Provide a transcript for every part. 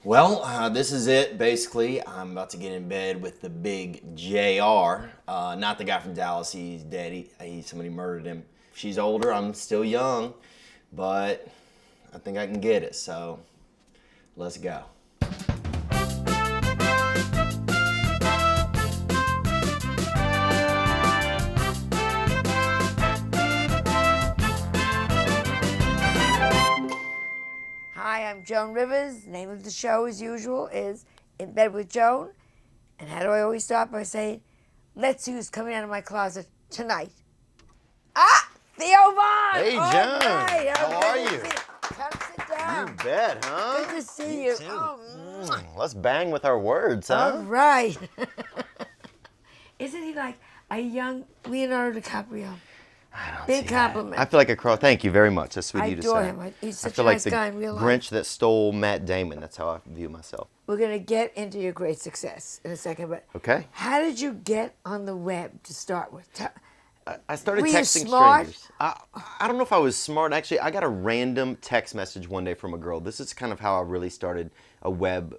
Well, this is it. Basically, I'm about to get in bed with the big JR. Not the guy from Dallas. He's dead. Somebody murdered him. She's older. I'm still young, but I think I can get it. So let's go. Hi, I'm Joan Rivers. The name of the show, as usual, is In Bed with Joan. And how do I always start? By saying, let's see who's coming out of my closet tonight. Ah! Theo Vaughn! Hey, All Joan. right. How are you? Come sit down. You bet, huh? Good to see you. Too. Oh, Let's bang with our words, all huh? right. Isn't he like a young Leonardo DiCaprio? I don't Big see that. compliment. I feel like a crow. Thank you very much. That's sweet I of you to adore say. him. He's such I feel a like nice the guy in real life. Grinch that stole Matt Damon. That's how I view myself. We're going to get into your great success in a second, but Okay. how did you get on the web to start with? I started Were you texting smart? strangers. I don't know if I was smart. Actually, I got a random text message one day from a girl. This is kind of how I really started a web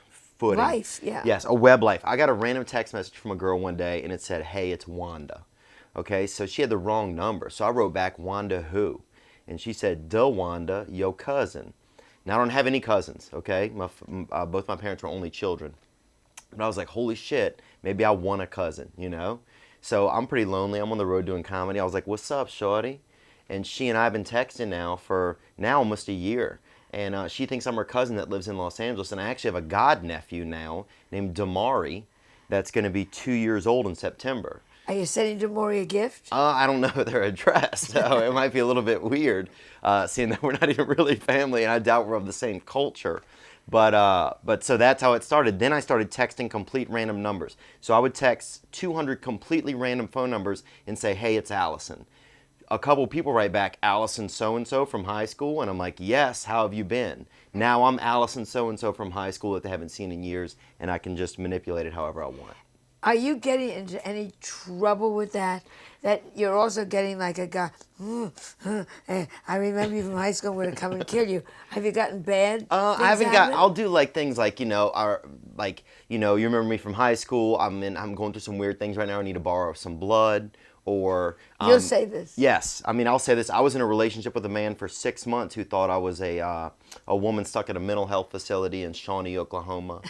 footing. Life, yeah. Yes, a web life. I got a random text message from a girl one day, and it said, "Hey, it's Wanda." Okay, so she had the wrong number. So I wrote back, "Wanda who?" And she said, "Duh, Wanda, yo cousin." Now, I don't have any cousins, okay? Both my parents were only children. But I was like, holy shit, maybe I want a cousin, you know? So I'm pretty lonely. I'm on the road doing comedy. I was like, "What's up, shorty?" And she and I have been texting now for almost a year. And she thinks I'm her cousin that lives in Los Angeles. And I actually have a godnephew now named Damari that's going to be 2 years old in September. Are you sending Demori a gift? I don't know their address, so it might be a little bit weird, seeing that we're not even really family, and I doubt we're of the same culture. But so that's how it started. Then I started texting complete random numbers. So I would text 200 completely random phone numbers and say, "Hey, it's Allison." A couple people write back, "Allison so-and-so from high school," and I'm like, "Yes, how have you been?" Now I'm Allison so-and-so from high school that they haven't seen in years, and I can just manipulate it however I want. Are you getting into any trouble with that? That you're also getting like a guy, I remember you from high school, I'm going to come and kill you. Have you gotten bad? I haven't got. I'll do like things like you remember me from high school. I'm going through some weird things right now. I need to borrow some blood, or You'll say this. Yes, I mean I'll say this. I was in a relationship with a man for 6 months who thought I was a woman stuck at a mental health facility in Shawnee, Oklahoma.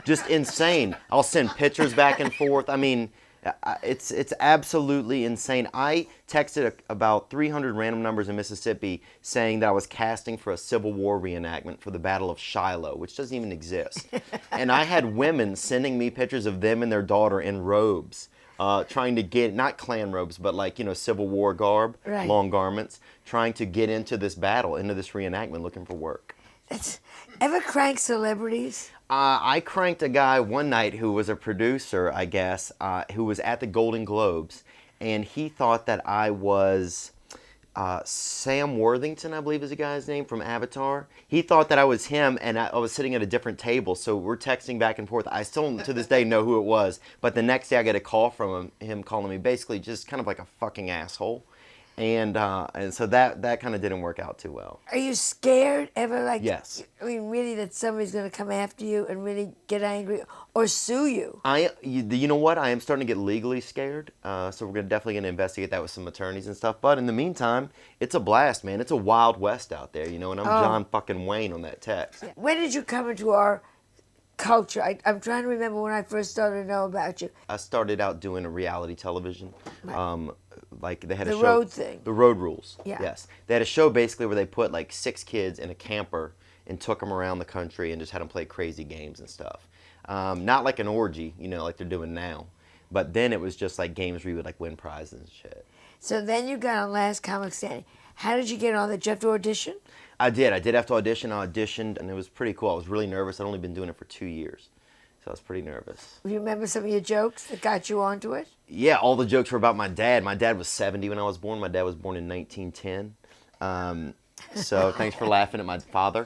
Just insane. I'll send pictures back and forth. I mean, it's absolutely insane. I texted about 300 random numbers in Mississippi saying that I was casting for a Civil War reenactment for the Battle of Shiloh, which doesn't even exist. And I had women sending me pictures of them and their daughter in robes, trying to get, not Klan robes, but like, Civil War garb, right. Long garments, trying to get into this battle, into this reenactment, looking for work. Ever crank celebrities? I cranked a guy one night who was a producer, I guess, who was at the Golden Globes, and he thought that I was Sam Worthington, I believe is the guy's name, from Avatar. He thought that I was him, and I was sitting at a different table, so we're texting back and forth. I still, to this day, know who it was, but the next day I get a call from him calling me basically just kind of like a fucking asshole. And so that kind of didn't work out too well. Are you scared ever? Like, Yes. I mean, really, that somebody's going to come after you and really get angry or sue you? You know what? I am starting to get legally scared. So we're definitely going to investigate that with some attorneys and stuff. But in the meantime, it's a blast, man. It's a wild west out there, and I'm John fucking Wayne on that text. When did you come into our culture? I'm trying to remember when I first started to know about you. I started out doing a reality television. Right. Like they had The a show. road thing. The Road Rules. Yeah. Yes. They had a show basically where they put like 6 kids in a camper and took them around the country and just had them play crazy games and stuff. Not like an orgy, like they're doing now. But then it was just like games where you would like win prizes and shit. So then you got on Last Comic Standing. How did you get on? Did you have to audition? I did have to audition. I auditioned and it was pretty cool. I was really nervous. I'd only been doing it for 2 years. So I was pretty nervous. Do you remember some of your jokes that got you onto it? Yeah, all the jokes were about my dad. My dad was 70 when I was born. My dad was born in 1910. So thanks for laughing at my father.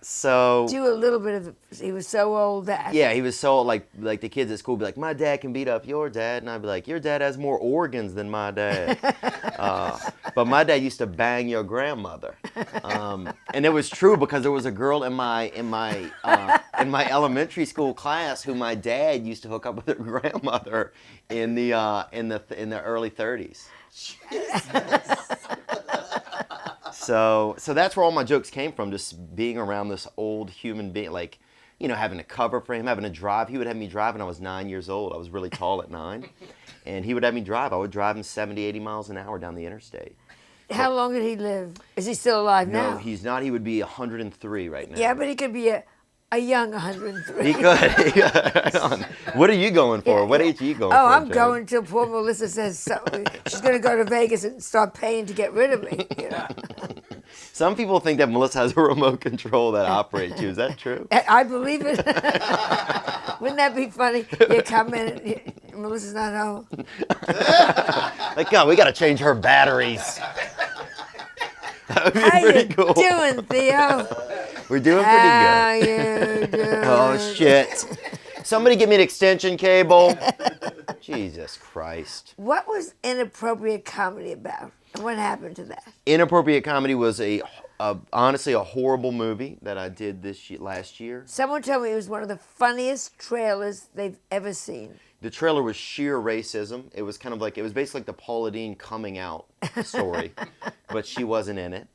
So Do a little bit of. He was so old that. yeah, he was so like the kids at school would be like, my dad can beat up your dad, and I'd be like, your dad has more organs than my dad. But my dad used to bang your grandmother. And it was true because there was a girl in my elementary school class who my dad used to hook up with her grandmother in the early 30s. So that's where all my jokes came from, just being around this old human being, like, you know, having to cover for him, having to drive. He would have me drive when I was 9 years old. I was really tall at 9. And he would have me drive. I would drive him 70, 80 miles an hour down the interstate. How long did he live? Is he still alive now? No, he's not. He would be 103 right now. Yeah, but he could be a young 103. He could. What are you going for? Yeah, What yeah. age are you going Oh, for? I'm Jane? going till poor Melissa says so. She's going to go to Vegas and start paying to get rid of me. You know? Some people think that Melissa has a remote control that operates you. Is that true? I believe it. Wouldn't that be funny? You come in and Melissa's not home. Like, God, we got to change her batteries. That would be How pretty you cool. doing, Theo? We're doing How pretty good. you doing? Oh, shit. Somebody give me an extension cable. Jesus Christ. What was Inappropriate Comedy about? And what happened to that? Inappropriate Comedy was honestly a horrible movie that I did last year. Someone told me it was one of the funniest trailers they've ever seen. The trailer was sheer racism. It was kind of like, it was basically like the Paula Deen coming out story, but she wasn't in it.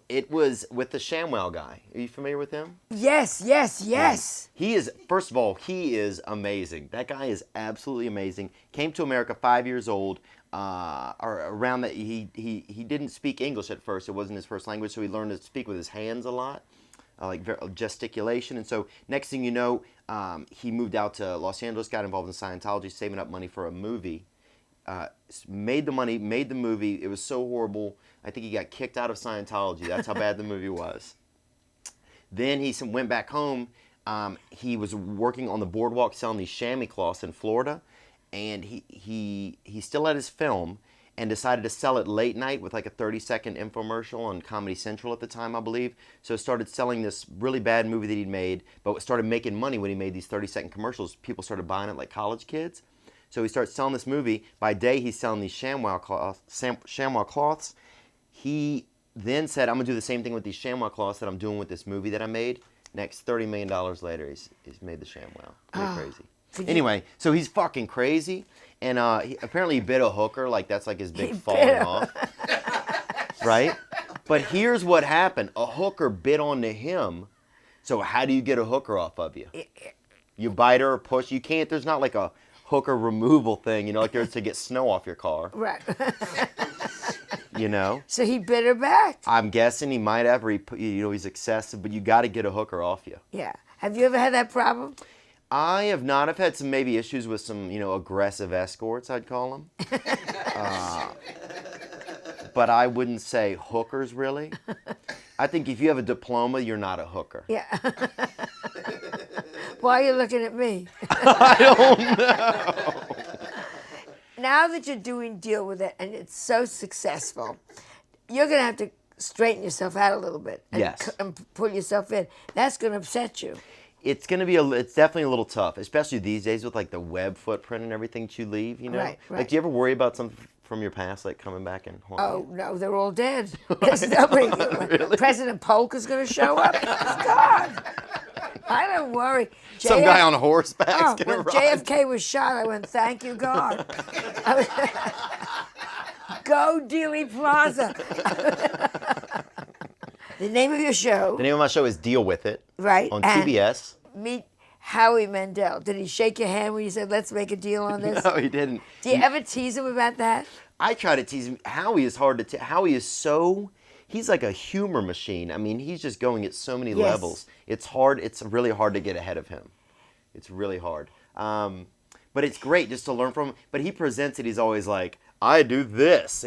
It was with the ShamWow guy. Are you familiar with him? Yes, yes, yes. He is, first of all, he is amazing. That guy is absolutely amazing. Came to America 5 years old. Or around that, he didn't speak English at first. It wasn't his first language, so he learned to speak with his hands a lot, like gesticulation. And so next thing you know, he moved out to Los Angeles, got involved in Scientology, saving up money for a movie. Made the money, made the movie. It was so horrible. I think he got kicked out of Scientology. That's how bad the movie was. Then he went back home. He was working on the boardwalk selling these chamois cloths in Florida. And he still had his film and decided to sell it late night with like a 30-second infomercial on Comedy Central at the time, I believe. So started selling this really bad movie that he'd made, but started making money when he made these 30-second commercials. People started buying it like college kids. So he starts selling this movie. By day, he's selling these ShamWow cloths. He then said, I'm going to do the same thing with these ShamWow cloths that I'm doing with this movie that I made. Next, $30 million later, he's made the ShamWow. Pretty crazy. Anyway, so he's fucking crazy, and apparently he bit a hooker, like that's like his big falling off, right? But here's what happened. A hooker bit onto him, so how do you get a hooker off of you? You bite her or push. You can't, there's not like a hooker removal thing, you know, like there's to get snow off your car. Right. You know? So he bit her back. I'm guessing he might have, or he's excessive, but you got to get a hooker off you. Yeah. Have you ever had that problem? I have not. I've had some maybe issues with some, aggressive escorts, I'd call them. But I wouldn't say hookers, really. I think if you have a diploma, you're not a hooker. Yeah. Why are you looking at me? I don't know. Now that you're doing Deal With It and it's so successful, you're going to have to straighten yourself out a little bit. Yes. And pull yourself in. That's going to upset you. It's going to be it's definitely a little tough, especially these days with like the web footprint and everything that you leave, you know? Right. Like, do you ever worry about something from your past, like coming back and haunting Oh, you? no, they're all dead. There's nobody. Really? President Polk is going to show up. God. I don't worry. Some guy on horseback. Oh, when JFK was shot, I went, thank you, God. Go Dealey Plaza. The name of your show. The name of my show is Deal With It. Right. On and TBS. Meet Howie Mandel. Did he shake your hand when you said, let's make a deal on this? No, he didn't. Do you ever tease him about that? I try to tease him. Howie is hard to Howie is so, he's like a humor machine. I mean, he's just going at so many levels. It's hard. It's really hard to get ahead of him. It's really hard. But it's great just to learn from him. But he presents it, he's always like, I do this.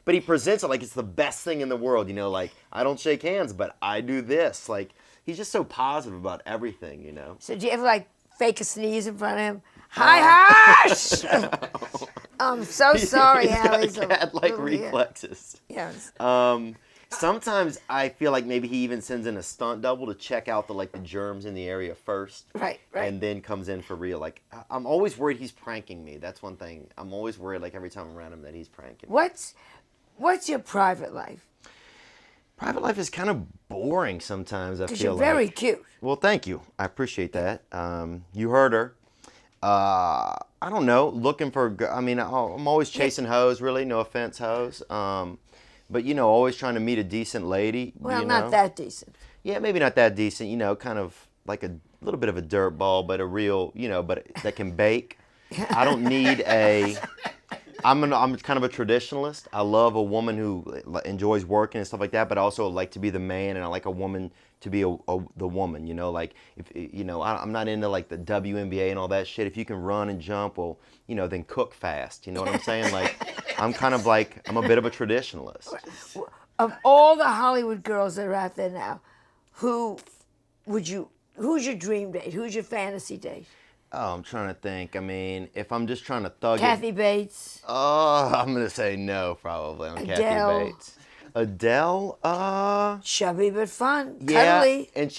But he presents it like it's the best thing in the world. Like, I don't shake hands, but I do this. Like, he's just so positive about everything, So do you ever fake a sneeze in front of him? Hi, hush! I'm so sorry, Howie. He had reflexes. Yes. Sometimes I feel like maybe he even sends in a stunt double to check out the germs in the area first. Right. And then comes in for real. Like, I'm always worried he's pranking me. That's one thing. I'm always worried every time I'm around him that he's pranking me. What's your private life? Private life is kind of boring sometimes, I Because feel you're very like. cute. Well, thank you. I appreciate that. You heard her. I don't know. Looking for, I mean, I'm always chasing hoes, really. No offense, hoes. But, you know, always trying to meet a decent lady. Well, you not know? that decent. Yeah, maybe not that decent, you know, kind of like a little bit of a dirt ball, but a real, you know, but that can bake. I don't need a, I'm kind of a traditionalist. I love a woman who enjoys working and stuff like that, but I also like to be the man, and I like a woman to be the woman, you know, like if, you know, I'm not into like the WNBA and all that shit. If you can run and jump, well, you know, then cook fast. You know what I'm saying? Like, I'm kind of like, I'm a bit of a traditionalist. Of all the Hollywood girls that are out there now, who's your dream date? Who's your fantasy date? Oh, I'm trying to think. I mean, if I'm just trying to thug Kathy it. Bates? Oh, I'm going to say no, probably, on Adele. Kathy Bates. Adele, Chubby but fun. yeah, Cuddly. and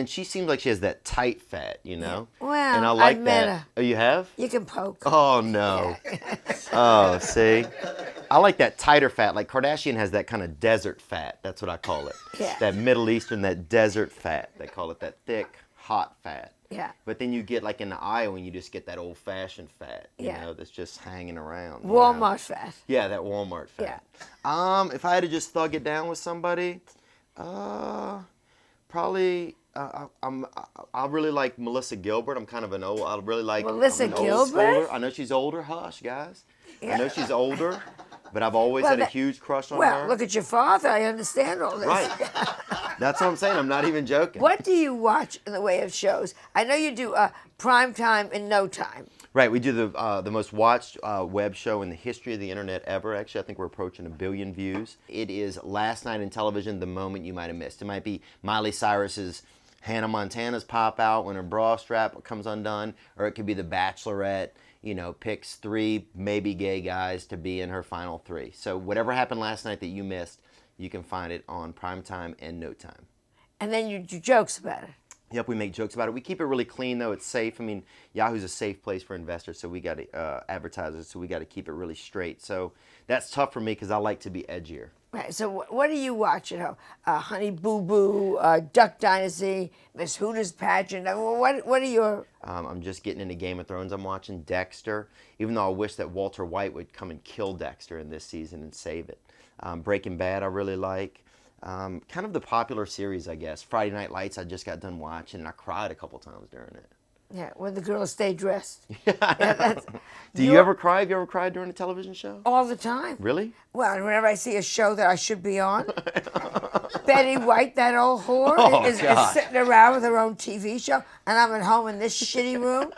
she seems like she has that tight fat, you know? Yeah. Well, and I like I've met that. her. Oh, you have? You can poke. Oh, no. Oh, see? I like that tighter fat. Like Kardashian has that kind of desert fat. That's what I call it. Yeah. That Middle Eastern, that desert fat. They call it that thick, hot fat. Yeah. But then you get like in the aisle and you just get that old-fashioned fat, you Yeah. know, that's just hanging around. Walmart fat. Yeah, that Walmart fat. Yeah. If I had to just thug it down with somebody, probably I really like Melissa Gilbert. I'm kind of an old. I really like Melissa I'm an old Gilbert? schooler. I know she's older. Hush, guys. Yeah. I know she's older, but I've always had a huge crush on Well, her. look at your father. I understand all this. Right. That's what I'm saying. I'm not even joking. What do you watch in the way of shows? I know you do Prime Time in No Time. Right, we do the most watched web show in the history of the internet ever. Actually, I think we're approaching 1 billion views. It is Last Night in Television, the moment you might have missed. It might be Miley Cyrus's Hannah Montana's pop out when her bra strap comes undone, or it could be The Bachelorette, you know, picks 3 maybe gay guys to be in her final 3. So whatever happened last night that you missed, you can find it on Primetime and No Time. And then you do jokes about it. Yep, we make jokes about it. We keep it really clean, though. It's safe. I mean, Yahoo's a safe place for investors, so we got to advertisers, so we got to keep it really straight. So that's tough for me because I like to be edgier. Right. So what do you watch at home? Honey Boo Boo, Duck Dynasty, Miss Hooters Pageant. What are your? I'm just getting into Game of Thrones. I'm watching Dexter, even though I wish that Walter White would come and kill Dexter in this season and save it. Breaking Bad I really like. Kind of the popular series, I guess. Friday Night Lights I just got done watching, and I cried a couple times during it. Yeah, when the girls stay dressed. Do you ever cry? Have you ever cried during a television show? All the time. Really? Well, whenever I see a show that I should be on, Betty White, that old whore, is sitting around with her own TV show, and I'm at home in this shitty room,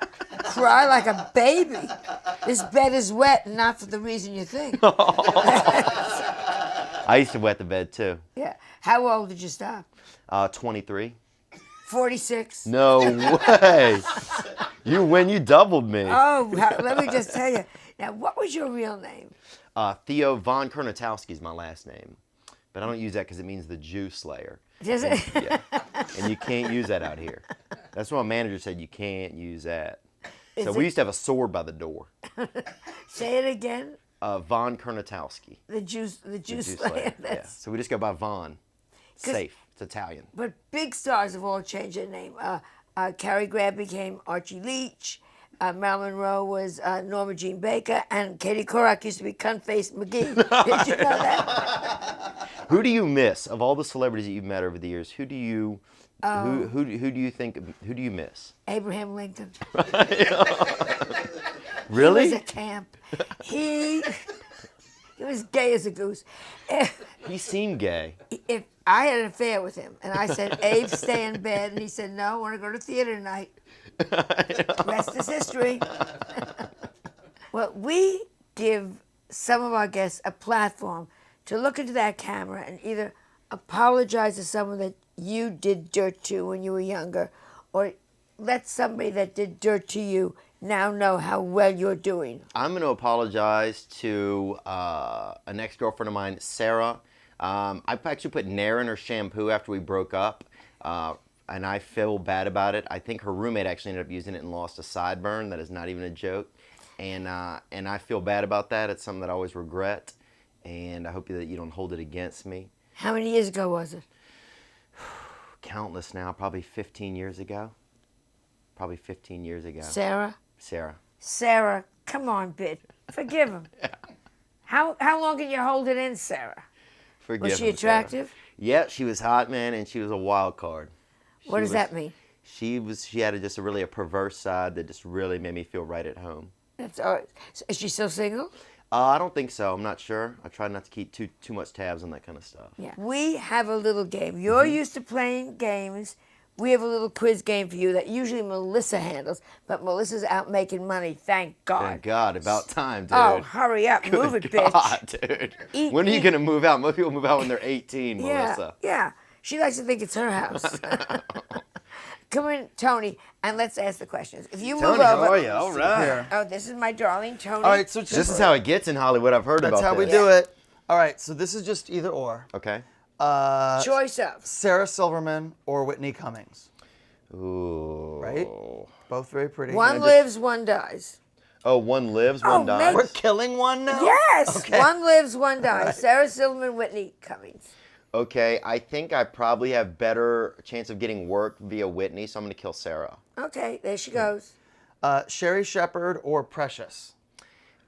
cry like a baby. This bed is wet, and not for the reason you think. I used to wet the bed too. Yeah. How old did you stop? 23. 46. No way. You doubled me. Oh, let me just tell you. Now, what was your real name? Theo von Kernatowski is my last name. But I don't use that because it means the Jew slayer. Does it? Yeah. And you can't use that out here. That's what my manager said, you can't use that. So we used to have a sword by the door. Say it again. Von Kernatowski. The Jew slayer. Yeah. So we just go by Von. Safe. It's Italian. But big stars have all changed their name. Cary Grant became Archie Leach. Marilyn Monroe was Norma Jean Baker, and Katie Couric used to be Cunt-Face McGee. Did you know that? Who do you miss of all the celebrities that you've met over the years? Who do you who do you think? Who do you miss? Abraham Lincoln. Really? He was a camp. He was gay as a goose. He seemed gay. If I had an affair with him, and I said, Abe, stay in bed, and he said, no, I want to go to theater tonight. Rest is history. Well, we give some of our guests a platform to look into that camera and either apologize to someone that you did dirt to when you were younger, or let somebody that did dirt to you now know how well you're doing. I'm going to apologize to an ex-girlfriend of mine, Sarah. I actually put Nair in her shampoo after we broke up, and I feel bad about it. I think her roommate actually ended up using it and lost a sideburn. That is not even a joke. And I feel bad about that. It's something that I always regret, and I hope that you don't hold it against me. How many years ago was it? Countless now, probably 15 years ago. Probably 15 years ago. Sarah? Sarah. Come on, Bid. Forgive him. How long can you hold it in, Sarah? Forgive Was she him, Sarah. attractive? Yeah, she was hot, man, and she was a wild card. What does that mean? She had just a perverse side that just really made me feel right at home. That's is she still single? I don't think so. I'm not sure. I try not to keep too much tabs on that kind of stuff. Yeah. We have a little game. You're used to playing games. We have a little quiz game for you that usually Melissa handles, but Melissa's out making money. Thank God. Thank God. About time, dude. Oh, hurry up. Move it, bitch. God, dude. When are you going to move out? Most people move out when they're 18, Melissa. Yeah. She likes to think it's her house. Come in, Tony, and let's ask the questions. If you move over. How are you? All right. Here. Oh, this is my darling Tony. All right, so This is how it gets in Hollywood. I've heard that's about how we this. do it. All right, so this is just either or. Okay. Choice of. Sarah Silverman or Whitney Cummings. Ooh. Right? Both very pretty. One lives, one dies. Oh, one lives, one dies. mate. We're killing one now? Yes. Okay. One lives, one dies. Sarah Silverman, Whitney Cummings. Okay, I think I probably have better chance of getting work via Whitney, so I'm going to kill Sarah. Okay, there she goes. Sherry Shepherd or Precious.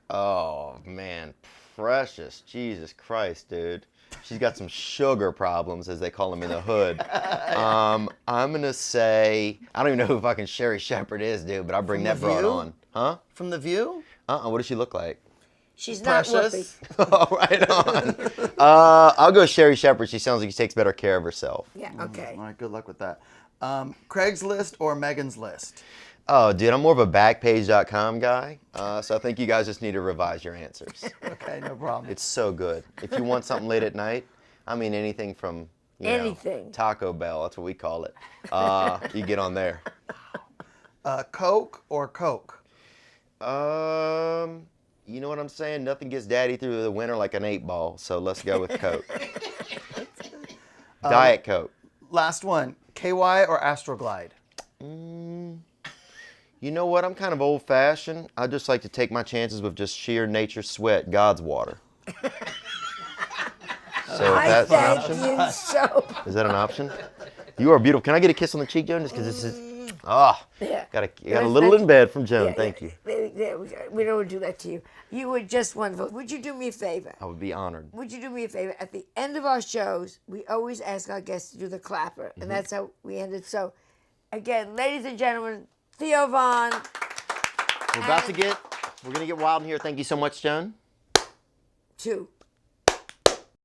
Oh, man. Precious. Jesus Christ, dude. She's got some sugar problems, as they call them in the hood. I'm going to say, I don't even know who fucking Sherry Shepherd is, dude, but I'll bring that broad View? on. Huh? From The View? What does she look like? She's not Precious. Whoopi. Oh, right on. I'll go Sherry Shepherd. She sounds like she takes better care of herself. Yeah, okay. All right, good luck with that. Craigslist or Megan's List? Oh, dude, I'm more of a Backpage.com guy, so I think you guys just need to revise your answers. Okay, no problem. It's so good. If you want something late at night, I mean anything from Anything. Taco Bell, that's what we call it. You get on there. Coke or Coke? You know what I'm saying? Nothing gets daddy through the winter like an 8-ball, so let's go with Coke. Diet Coke. Last one, KY or Astroglide? You know what? I'm kind of old-fashioned. I just like to take my chances with just sheer nature sweat, God's water. So I if that's an thank option. you so. Is that an option? You are beautiful. Can I get a kiss on the cheek, Joan? Just because this is. Yeah. Got a little in bed from Joan. Yeah, Thank you. We don't do that to you. You were just wonderful. Would you do me a favor? I would be honored. Would you do me a favor? At the end of our shows, we always ask our guests to do the clapper, and that's how we ended. So, again, ladies and gentlemen, Theo Vaughn. We're going to get wild in here. Thank you so much, Joan. 2.